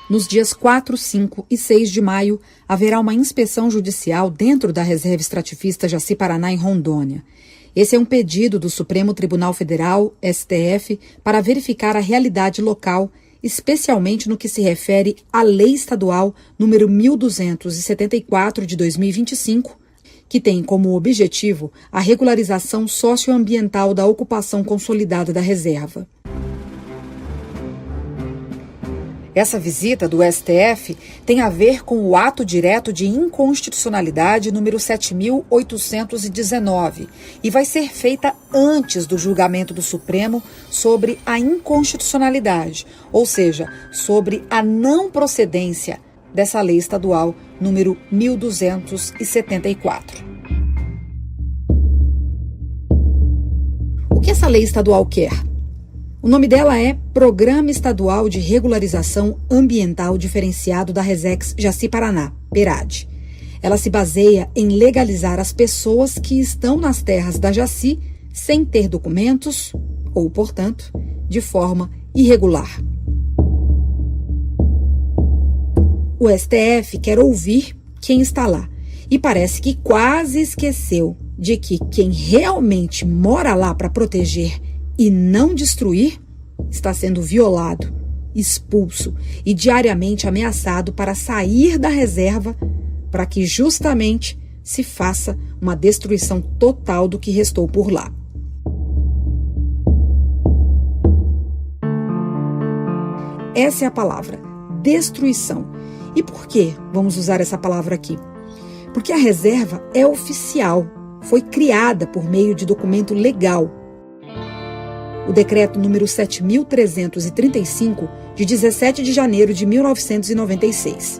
Nos dias 4, 5 e 6 de maio, haverá uma inspeção judicial dentro da reserva extrativista Jaci-Paraná, em Rondônia. Esse é um pedido do Supremo Tribunal Federal, STF, para verificar a realidade local, especialmente no que se refere à Lei Estadual número 1274 de 2025, que tem como objetivo a regularização socioambiental da ocupação consolidada da reserva. Essa visita do STF tem a ver com o ato direto de inconstitucionalidade número 7.819 e vai ser feita antes do julgamento do Supremo sobre a inconstitucionalidade, ou seja, sobre a não procedência dessa lei estadual número 1274. O que essa lei estadual quer? O nome dela é Programa Estadual de Regularização Ambiental Diferenciado da Resex Jaci-Paraná, PERAD. Ela se baseia em legalizar as pessoas que estão nas terras da Jaci sem ter documentos ou, portanto, de forma irregular. O STF quer ouvir quem está lá e parece que quase esqueceu de que quem realmente mora lá para proteger e não destruir, está sendo violado, expulso e diariamente ameaçado para sair da reserva para que justamente se faça uma destruição total do que restou por lá. Essa é a palavra, destruição. E por que vamos usar essa palavra aqui? Porque a reserva é oficial, foi criada por meio de documento legal. O decreto número 7.335, de 17 de janeiro de 1996.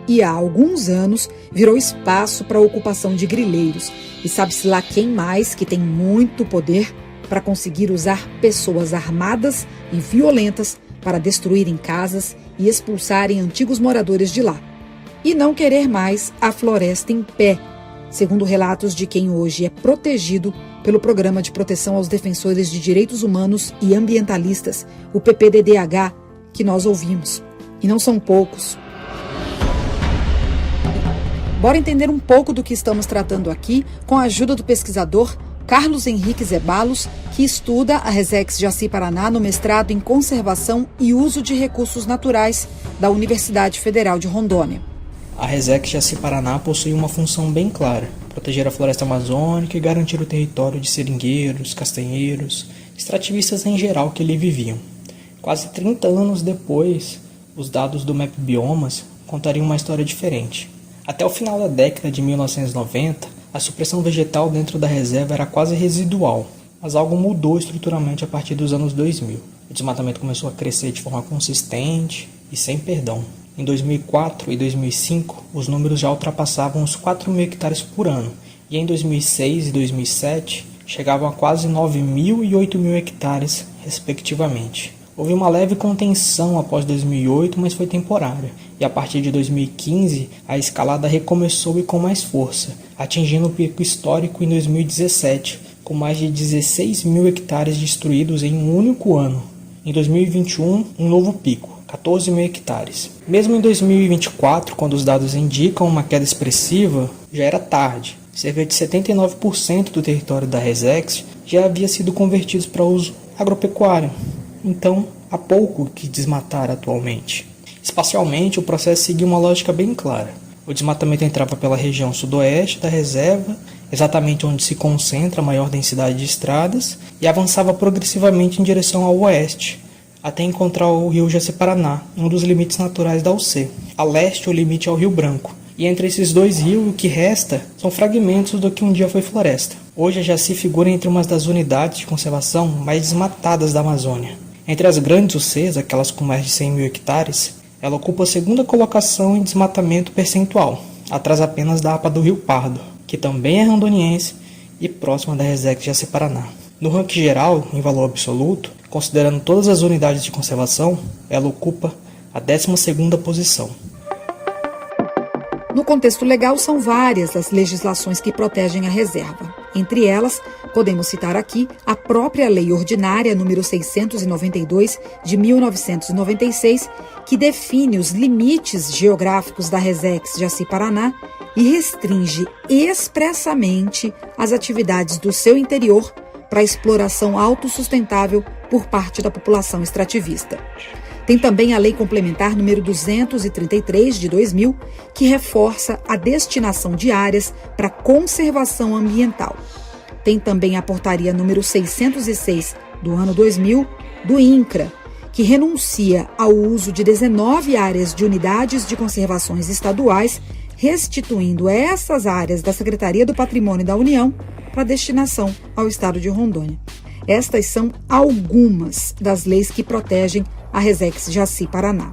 E há alguns anos virou espaço para a ocupação de grileiros. E sabe-se lá quem mais que tem muito poder para conseguir usar pessoas armadas e violentas para destruírem casas e expulsarem antigos moradores de lá. E não querer mais a floresta em pé, segundo relatos de quem hoje é protegido pelo Programa de Proteção aos Defensores de Direitos Humanos e Ambientalistas, o PPDDH, que nós ouvimos. E não são poucos. Bora entender um pouco do que estamos tratando aqui com a ajuda do pesquisador Carlos Henrique Zeballos, que estuda a Resex Jaci-Paraná no mestrado em Conservação e Uso de Recursos Naturais da Universidade Federal de Rondônia. A Resex Jaci-Paraná possui uma função bem clara: proteger a floresta amazônica e garantir o território de seringueiros, castanheiros, extrativistas em geral que ali viviam. Quase 30 anos depois, os dados do MAP Biomas contariam uma história diferente. Até o final da década de 1990, a supressão vegetal dentro da reserva era quase residual, mas algo mudou estruturalmente a partir dos anos 2000. O desmatamento começou a crescer de forma consistente e sem perdão. Em 2004 e 2005, os números já ultrapassavam os 4.000 hectares por ano, e em 2006 e 2007 chegavam a quase 9.000 e 8.000 hectares, respectivamente. Houve uma leve contenção após 2008, mas foi temporária, e a partir de 2015 a escalada recomeçou e com mais força, atingindo o pico histórico em 2017, com mais de 16.000 hectares destruídos em um único ano. Em 2021, um novo pico, 14.000 hectares. Mesmo em 2024, quando os dados indicam uma queda expressiva, já era tarde. Cerca de 79% do território da Resex já havia sido convertido para uso agropecuário. Então, há pouco que desmatar atualmente. Espacialmente, o processo seguia uma lógica bem clara. O desmatamento entrava pela região sudoeste da reserva, exatamente onde se concentra a maior densidade de estradas, e avançava progressivamente em direção ao oeste, até encontrar o rio Jaci-Paraná, um dos limites naturais da UC. A leste, o limite é o Rio Branco. E entre esses dois rios, o que resta são fragmentos do que um dia foi floresta. Hoje a Jaci figura entre uma das unidades de conservação mais desmatadas da Amazônia. Entre as grandes UCs, aquelas com mais de 100.000 hectares, ela ocupa a segunda colocação em desmatamento percentual, atrás apenas da APA do Rio Pardo, que também é rondoniense e próxima da Resex Jaci-Paraná. No ranking geral, em valor absoluto, considerando todas as unidades de conservação, ela ocupa a 12ª posição. No contexto legal, são várias as legislações que protegem a reserva. Entre elas, Podemos citar aqui a própria Lei Ordinária número 692 de 1996, que define os limites geográficos da Resex Jaci-Paraná e restringe expressamente as atividades do seu interior para exploração autossustentável por parte da população extrativista. Tem também a Lei Complementar número 233 de 2000, que reforça a destinação de áreas para conservação ambiental. Tem também a Portaria número 606 do ano 2000 do INCRA, que renuncia ao uso de 19 áreas de unidades de conservações estaduais, restituindo essas áreas da Secretaria do Patrimônio da União para destinação ao estado de Rondônia. Estas são algumas das leis que protegem a Resex Jaci-Paraná.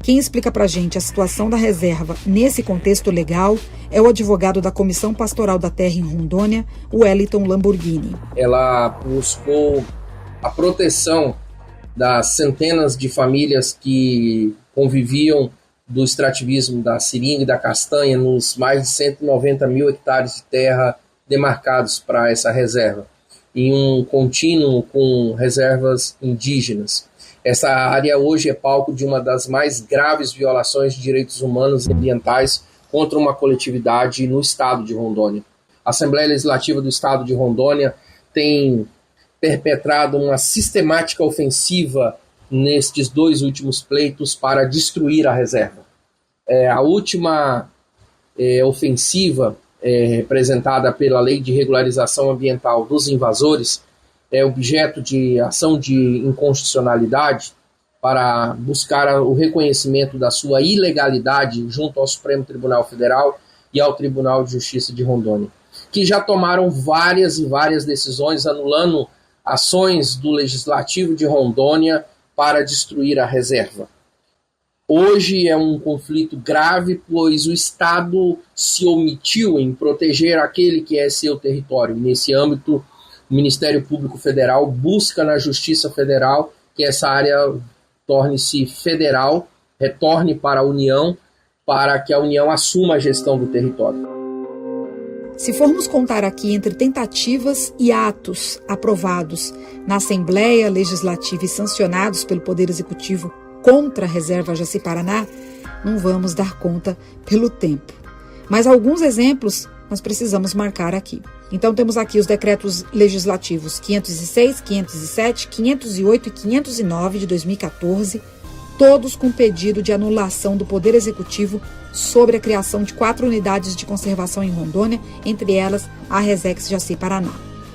Quem explica para a gente a situação da reserva nesse contexto legal é o advogado da Comissão Pastoral da Terra em Rondônia, o Wellington Lamborghini. Ela buscou a proteção das centenas de famílias que conviviam do extrativismo da seringa e da castanha nos mais de 190 mil hectares de terra demarcados para essa reserva, em um contínuo com reservas indígenas. Essa área hoje é palco de uma das mais graves violações de direitos humanos e ambientais contra uma coletividade no estado de Rondônia. A Assembleia Legislativa do estado de Rondônia tem perpetrado uma sistemática ofensiva nestes 2 últimos pleitos para destruir a reserva. A última ofensiva representada pela Lei de Regularização Ambiental dos Invasores é objeto de ação de inconstitucionalidade para buscar o reconhecimento da sua ilegalidade junto ao Supremo Tribunal Federal e ao Tribunal de Justiça de Rondônia, que já tomaram várias decisões anulando ações do Legislativo de Rondônia para destruir a reserva. Hoje é um conflito grave, pois o Estado se omitiu em proteger aquele que é seu território. Nesse âmbito, o Ministério Público Federal busca na Justiça Federal que essa área torne-se federal, retorne para a União, para que a União assuma a gestão do território. Se formos contar aqui entre tentativas e atos aprovados na Assembleia Legislativa e sancionados pelo Poder Executivo contra a Reserva Jaci-Paraná, não vamos dar conta pelo tempo. Mas alguns exemplos nós precisamos marcar aqui. Então temos aqui os decretos legislativos 506, 507, 508 e 509 de 2014, todos com pedido de anulação do Poder Executivo sobre a criação de 4 unidades de conservação em Rondônia, entre elas a Resex Jaci-Paraná.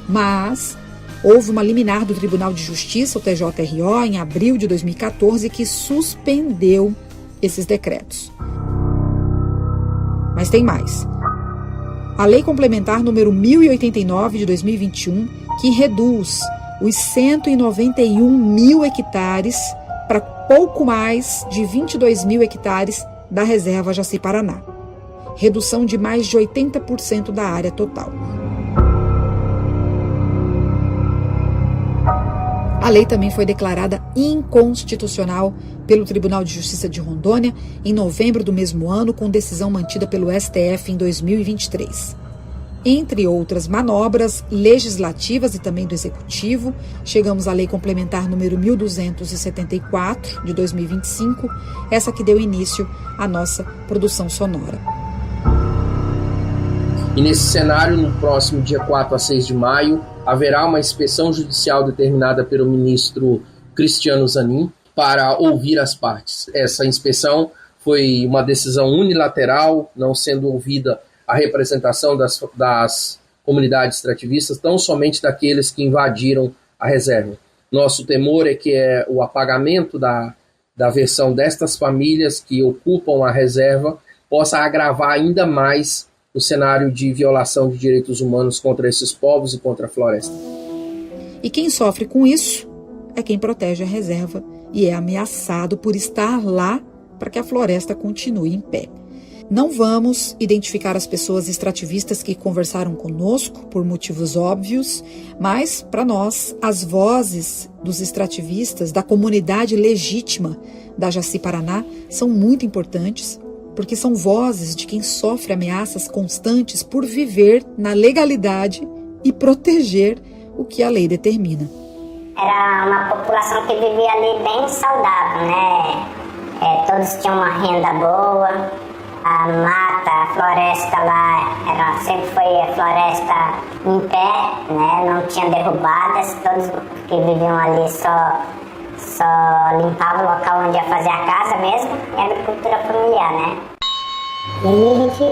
Mas houve uma liminar do Tribunal de Justiça, o TJRO, em abril de 2014, que suspendeu esses decretos. Mas tem mais. A Lei Complementar número 1089 de 2021, que reduz os 191 mil hectares para pouco mais de 22 mil hectares da Reserva Jaci-Paraná. Redução de mais de 80% da área total. A lei também foi declarada inconstitucional pelo Tribunal de Justiça de Rondônia em novembro do mesmo ano, com decisão mantida pelo STF em 2023. Entre outras manobras legislativas e também do Executivo, chegamos à Lei Complementar número 1274, de 2025, essa que deu início à nossa produção sonora. E nesse cenário, no próximo dia 4 a 6 de maio, haverá uma inspeção judicial determinada pelo ministro Cristiano Zanin para ouvir as partes. Essa inspeção foi uma decisão unilateral, não sendo ouvida a representação das comunidades extrativistas, tão somente daqueles que invadiram a reserva. Nosso temor é que o apagamento da versão destas famílias que ocupam a reserva possa agravar ainda mais o cenário de violação de direitos humanos contra esses povos e contra a floresta. E quem sofre com isso é quem protege a reserva e é ameaçado por estar lá para que a floresta continue em pé. Não vamos identificar as pessoas extrativistas que conversaram conosco por motivos óbvios, mas, para nós, as vozes dos extrativistas, da comunidade legítima da Jaci-Paraná, são muito importantes, porque são vozes de quem sofre ameaças constantes por viver na legalidade e proteger o que a lei determina. Era uma população que vivia ali bem saudável, né? Todos tinham uma renda boa, a mata, a floresta lá, sempre foi a floresta em pé, né? Não tinha derrubadas, todos que viviam ali só limpavam o local onde ia fazer a casa mesmo, e a agricultura familiar, né? E aí a gente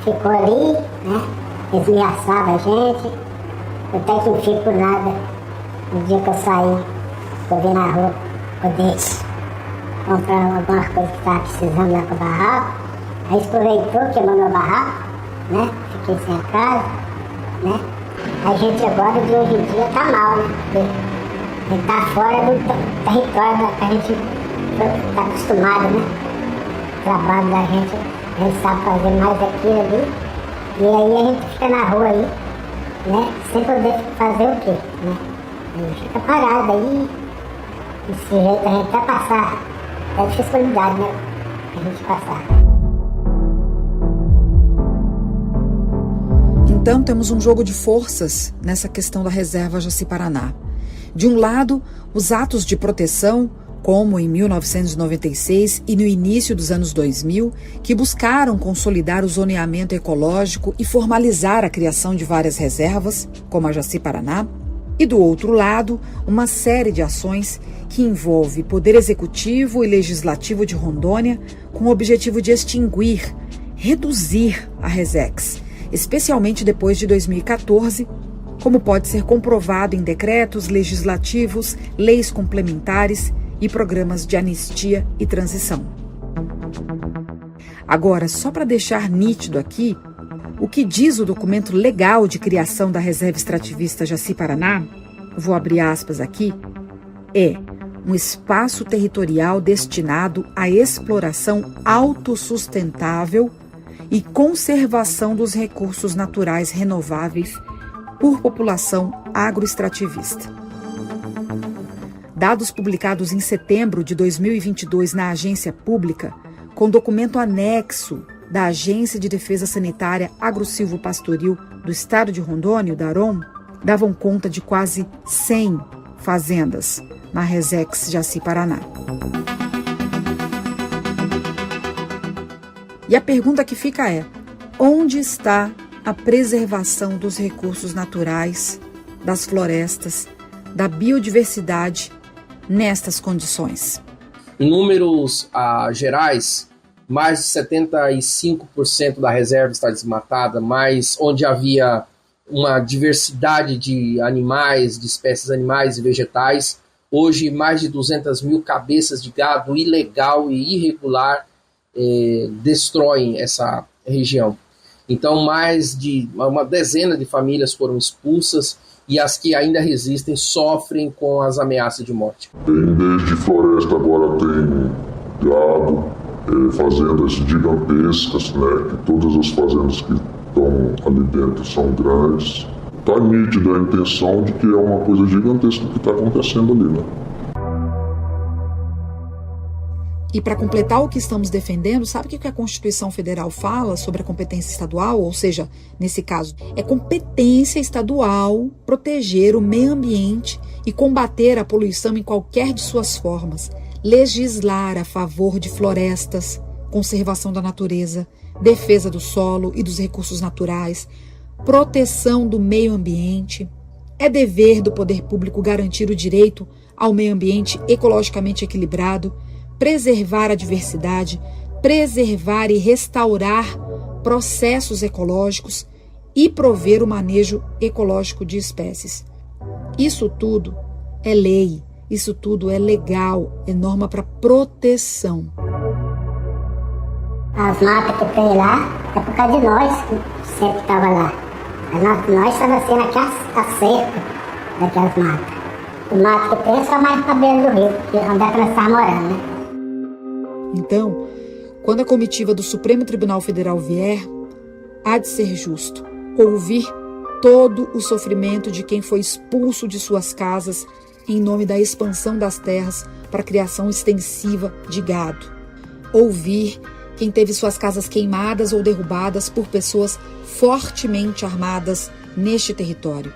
ficou ali, né? Esmiaçava a gente, até que não fico nada. No dia que eu saí, eu vim na rua poder comprar algumas coisas que estava precisando lá para o barraco. Aí aproveitou, queimou meu barraco, né? Fiquei sem a casa, né? A gente agora de hoje em dia tá mal, né? Porque a gente tá fora do território que a gente tá acostumado, né? O trabalho da gente, a gente sabe fazer mais aquilo ali. E aí a gente fica na rua aí, né? Sem poder fazer o quê, né? A gente fica parado aí, desse jeito a gente vai passar. É dificuldade, né? A gente passar. Então temos um jogo de forças nessa questão da reserva Jaci-Paraná. De um lado, os atos de proteção, como em 1996 e no início dos anos 2000, que buscaram consolidar o zoneamento ecológico e formalizar a criação de várias reservas, como a Jaci-Paraná. E do outro lado, uma série de ações que envolve Poder Executivo e Legislativo de Rondônia com o objetivo de extinguir, reduzir a Resex, especialmente depois de 2014, como pode ser comprovado em decretos legislativos, leis complementares e programas de anistia e transição. Agora, só para deixar nítido aqui, o que diz o documento legal de criação da Reserva Extrativista Jaci-Paraná, vou abrir aspas aqui, é um espaço territorial destinado à exploração autossustentável e conservação dos recursos naturais renováveis por população agroextrativista. Dados publicados em setembro de 2022 na Agência Pública, com documento anexo da Agência de Defesa Sanitária Agro-Silvo-Pastoril do Estado de Rondônia, o DAROM, davam conta de quase 100 fazendas na Resex Jaci-Paraná. E a pergunta que fica é: onde está a preservação dos recursos naturais, das florestas, da biodiversidade nestas condições? Em números gerais, mais de 75% da reserva está desmatada, mas onde havia uma diversidade de animais, de espécies animais e vegetais, hoje mais de 200 mil cabeças de gado ilegal e irregular destroem essa região. Então mais de uma dezena de famílias foram expulsas e as que ainda resistem sofrem com as ameaças de morte. Desde floresta agora tem gado, fazendas gigantescas, né? Que todas as fazendas que estão ali dentro são grandes. Está nítida a intenção de que é uma coisa gigantesca que está acontecendo ali, né? E para completar o que estamos defendendo, sabe o que a Constituição Federal fala sobre a competência estadual? Ou seja, nesse caso, é competência estadual proteger o meio ambiente e combater a poluição em qualquer de suas formas, legislar a favor de florestas, conservação da natureza, defesa do solo e dos recursos naturais, proteção do meio ambiente. É dever do poder público garantir o direito ao meio ambiente ecologicamente equilibrado, preservar a diversidade, preservar e restaurar processos ecológicos e prover o manejo ecológico de espécies. Isso tudo é lei, isso tudo é legal, é norma para proteção. As matas que tem lá é por causa de nós que sempre estava lá. Nós estávamos sendo aqui a cerca daquelas matas. O mato que tem é só mais para beira do rio, onde é que nós estávamos morando, né? Então, quando a comitiva do Supremo Tribunal Federal vier, há de ser justo ouvir todo o sofrimento de quem foi expulso de suas casas em nome da expansão das terras para a criação extensiva de gado. Ouvir quem teve suas casas queimadas ou derrubadas por pessoas fortemente armadas neste território.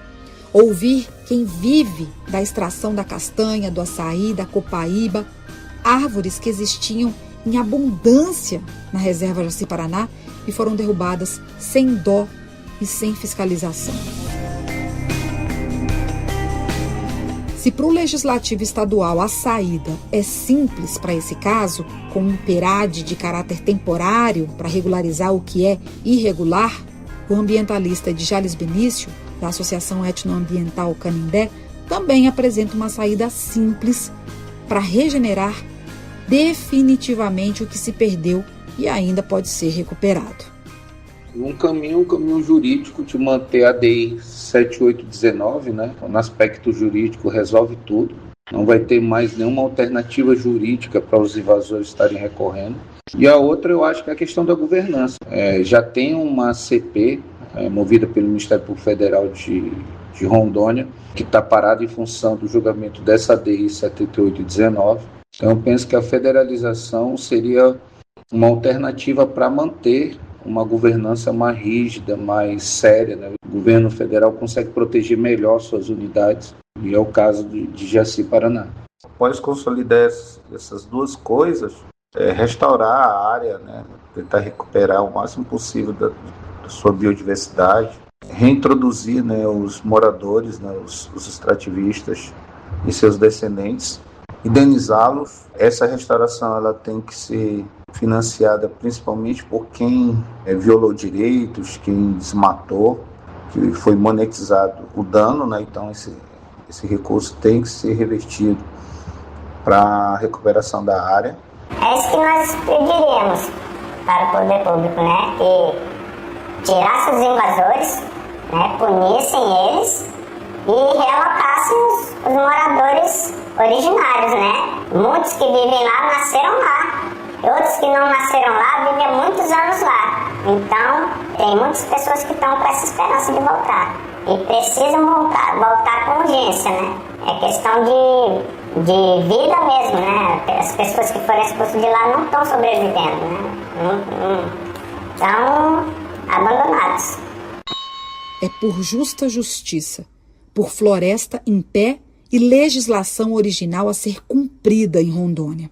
Ouvir quem vive da extração da castanha, do açaí, da copaíba, árvores que existiam em abundância na reserva Jaci-Paraná e foram derrubadas sem dó e sem fiscalização. Se para o Legislativo Estadual a saída é simples para esse caso, com um PERAD de caráter temporário para regularizar o que é irregular, o ambientalista de Jales Benício, da Associação Etnoambiental Canindé, também apresenta uma saída simples para regenerar definitivamente o que se perdeu e ainda pode ser recuperado. Um caminho jurídico de manter a DI 7819, né? No aspecto jurídico resolve tudo. Não vai ter mais nenhuma alternativa jurídica para os invasores estarem recorrendo. E a outra, eu acho que é a questão da governança. Já tem uma CP movida pelo Ministério Público Federal de Rondônia, que está parada em função do julgamento dessa DI 7819. Então, eu penso que a federalização seria uma alternativa para manter uma governança mais rígida, mais séria, né? O governo federal consegue proteger melhor suas unidades, e é o caso de Jaci-Paraná. Após consolidar essas duas coisas, restaurar a área, né? Tentar recuperar o máximo possível da sua biodiversidade, reintroduzir, né, os moradores, né, os extrativistas e seus descendentes, indenizá-los. Essa restauração ela tem que ser financiada principalmente por quem violou direitos, quem desmatou, que foi monetizado o dano, né? Então esse recurso tem que ser revertido para a recuperação da área. É isso que nós pediríamos para o poder público, né? Que tirasse os invasores, né? Punissem eles e realocassem os moradores originários, né? Muitos que vivem lá nasceram lá. Outros que não nasceram lá vivem há muitos anos lá. Então, tem muitas pessoas que estão com essa esperança de voltar. E precisam voltar com urgência, né? É questão de vida mesmo, né? As pessoas que foram expulsas de lá não estão sobrevivendo, né? Estão abandonados. É por justa justiça, por floresta em pé e legislação original a ser cumprida em Rondônia.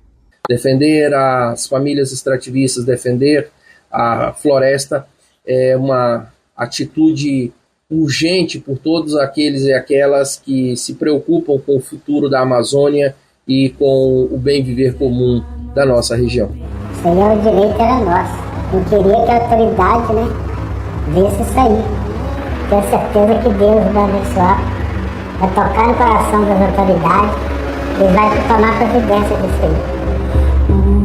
Defender as famílias extrativistas, defender a floresta é uma atitude urgente por todos aqueles e aquelas que se preocupam com o futuro da Amazônia e com o bem viver comum da nossa região. Isso aí é o direito, era nosso. Eu queria que a autoridade, né, visse isso aí. Tenho certeza que Deus vai abençoar, vai tocar no coração das autoridades e vai tomar providência disso aí.